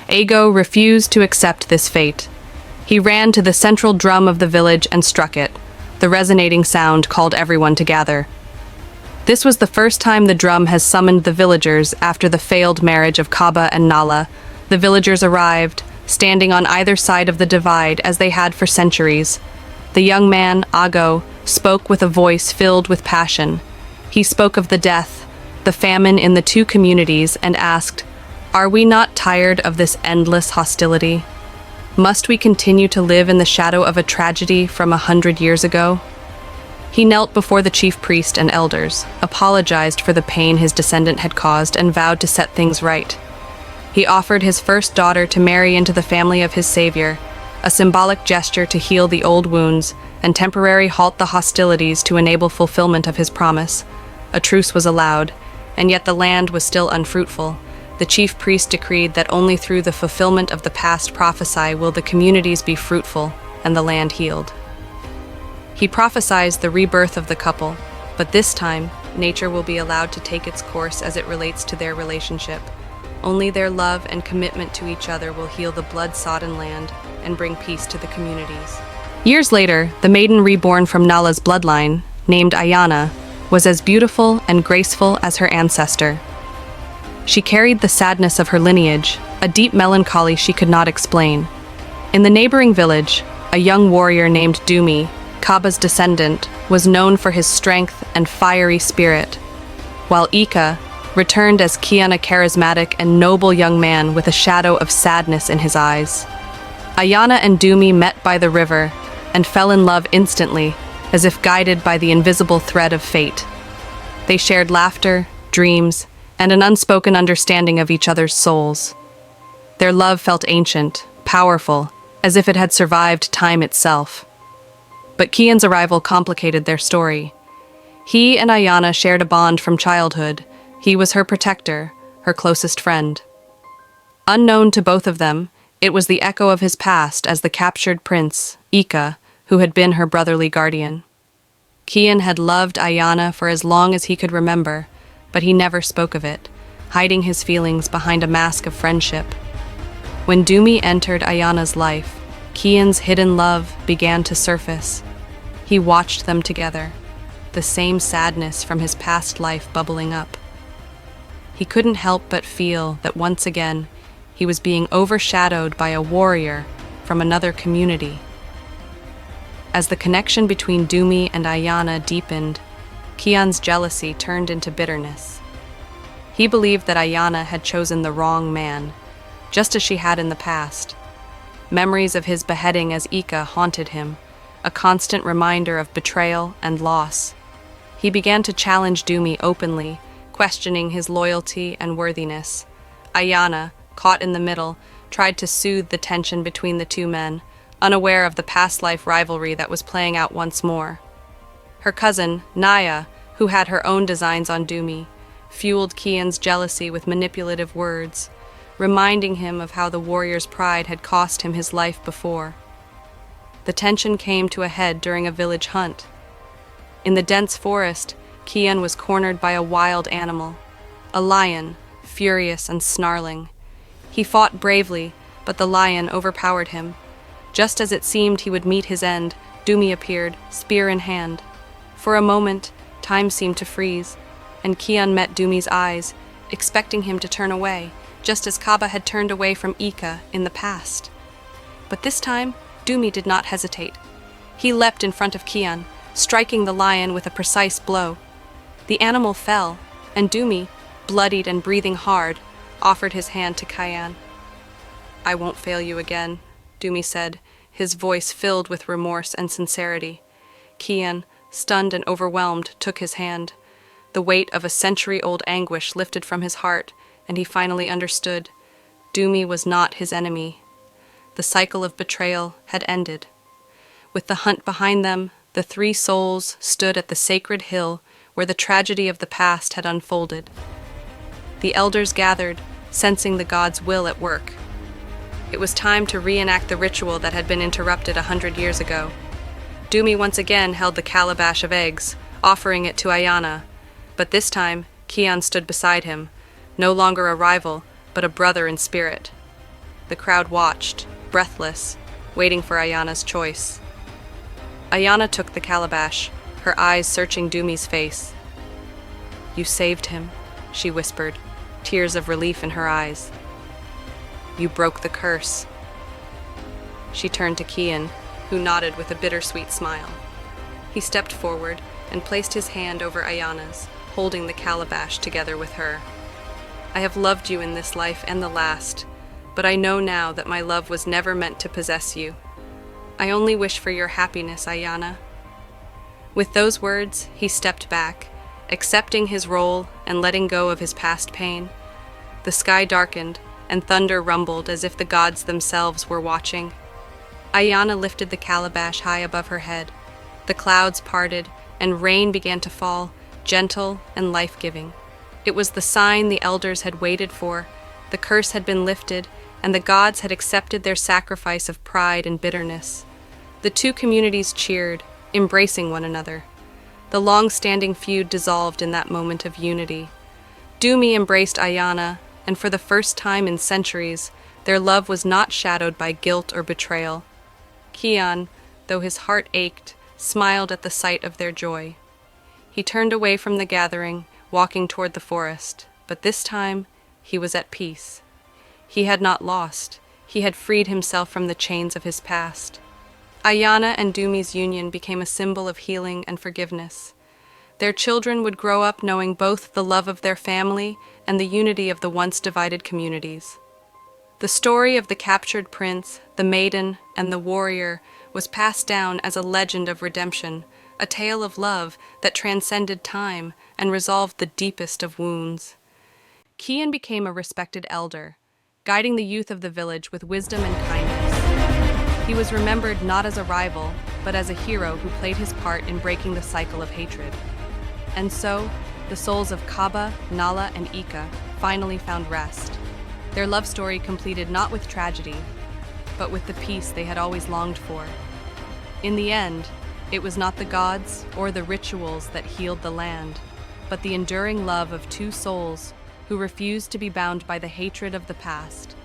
Ago refused to accept this fate. He ran to the central drum of the village and struck it. The resonating sound called everyone to gather. This was the first time the drum has summoned the villagers after the failed marriage of Kaba and Nala. The villagers arrived, standing on either side of the divide as they had for centuries. The young man, Ago, spoke with a voice filled with passion. He spoke of the death, the famine in the two communities, and asked, "Are we not tired of this endless hostility? Must we continue to live in the shadow of a tragedy from 100 years ago?" He knelt before the chief priest and elders, apologized for the pain his descendant had caused, and vowed to set things right. He offered his first daughter to marry into the family of his savior, a symbolic gesture to heal the old wounds and temporarily halt the hostilities to enable fulfillment of his promise. A truce was allowed, and yet the land was still unfruitful. The chief priest decreed that only through the fulfillment of the past prophecy will the communities be fruitful and the land healed. He prophesied the rebirth of the couple, but this time, nature will be allowed to take its course as it relates to their relationship. Only their love and commitment to each other will heal the blood-sodden land and bring peace to the communities. Years later, the maiden reborn from Nala's bloodline, named Ayana, was as beautiful and graceful as her ancestor. She carried the sadness of her lineage, a deep melancholy she could not explain. In the neighboring village, a young warrior named Dumi, Kaba's descendant, was known for his strength and fiery spirit, while Ika returned as Kian, a charismatic and noble young man with a shadow of sadness in his eyes. Ayana and Dumi met by the river and fell in love instantly, as if guided by the invisible thread of fate. They shared laughter, dreams, and an unspoken understanding of each other's souls. Their love felt ancient, powerful, as if it had survived time itself. But Kian's arrival complicated their story. He and Ayana shared a bond from childhood. He was her protector, her closest friend. Unknown to both of them, it was the echo of his past as the captured prince, Ika, who had been her brotherly guardian. Kian had loved Ayana for as long as he could remember, but he never spoke of it, hiding his feelings behind a mask of friendship. When Dumi entered Ayana's life, Kian's hidden love began to surface. He watched them together, the same sadness from his past life bubbling up. He couldn't help but feel that once again, he was being overshadowed by a warrior from another community. As the connection between Dumi and Ayana deepened, Kian's jealousy turned into bitterness. He believed that Ayana had chosen the wrong man, just as she had in the past. Memories of his beheading as Ika haunted him, a constant reminder of betrayal and loss. He began to challenge Dumi openly, questioning his loyalty and worthiness. Ayana, caught in the middle, tried to soothe the tension between the two men, unaware of the past life rivalry that was playing out once more. Her cousin, Naya, who had her own designs on Dumi, fueled Kian's jealousy with manipulative words, reminding him of how the warrior's pride had cost him his life before. The tension came to a head during a village hunt. In the dense forest, Kian was cornered by a wild animal, a lion, furious and snarling. He fought bravely, but the lion overpowered him. Just as it seemed he would meet his end, Dumi appeared, spear in hand. For a moment, time seemed to freeze, and Kian met Dumi's eyes, expecting him to turn away, just as Kaba had turned away from Ika in the past. But this time, Dumi did not hesitate. He leapt in front of Kian, striking the lion with a precise blow. The animal fell, and Dumi, bloodied and breathing hard, offered his hand to Kian. "I won't fail you again," Dumi said, his voice filled with remorse and sincerity. Kian, stunned and overwhelmed, took his hand. The weight of a century-old anguish lifted from his heart, and he finally understood. Dumi was not his enemy. The cycle of betrayal had ended. With the hunt behind them, the three souls stood at the sacred hill where the tragedy of the past had unfolded. The elders gathered, sensing the gods' will at work. It was time to reenact the ritual that had been interrupted 100 years ago. Dumi once again held the calabash of eggs, offering it to Ayana, but this time Kian stood beside him, no longer a rival, but a brother in spirit. The crowd watched, breathless, waiting for Ayana's choice. Ayana took the calabash, her eyes searching Dumi's face. "You saved him," she whispered, tears of relief in her eyes. "You broke the curse." She turned to Kian, who nodded with a bittersweet smile. He stepped forward and placed his hand over Ayana's, holding the calabash together with her. "I have loved you in this life and the last, but I know now that my love was never meant to possess you. I only wish for your happiness, Ayana." With those words, he stepped back, accepting his role and letting go of his past pain. The sky darkened, and thunder rumbled as if the gods themselves were watching. Ayana lifted the calabash high above her head. The clouds parted, and rain began to fall, gentle and life-giving. It was the sign the elders had waited for. The curse had been lifted, and the gods had accepted their sacrifice of pride and bitterness. The two communities cheered, embracing one another. The long-standing feud dissolved in that moment of unity. Dumi embraced Ayana, and for the first time in centuries, their love was not shadowed by guilt or betrayal. Kian, though his heart ached, smiled at the sight of their joy. He turned away from the gathering, walking toward the forest, but this time he was at peace. He had not lost. He had freed himself from the chains of his past. Ayana and Dumi's union became a symbol of healing and forgiveness. Their children would grow up knowing both the love of their family and the unity of the once divided communities. The story of the captured prince, the maiden, and the warrior was passed down as a legend of redemption, a tale of love that transcended time and resolved the deepest of wounds. Kian became a respected elder, guiding the youth of the village with wisdom and kindness. He was remembered not as a rival, but as a hero who played his part in breaking the cycle of hatred. And so, the souls of Kaba, Nala, and Ika finally found rest. Their love story completed not with tragedy, but with the peace they had always longed for. In the end, it was not the gods or the rituals that healed the land, but the enduring love of two souls who refused to be bound by the hatred of the past.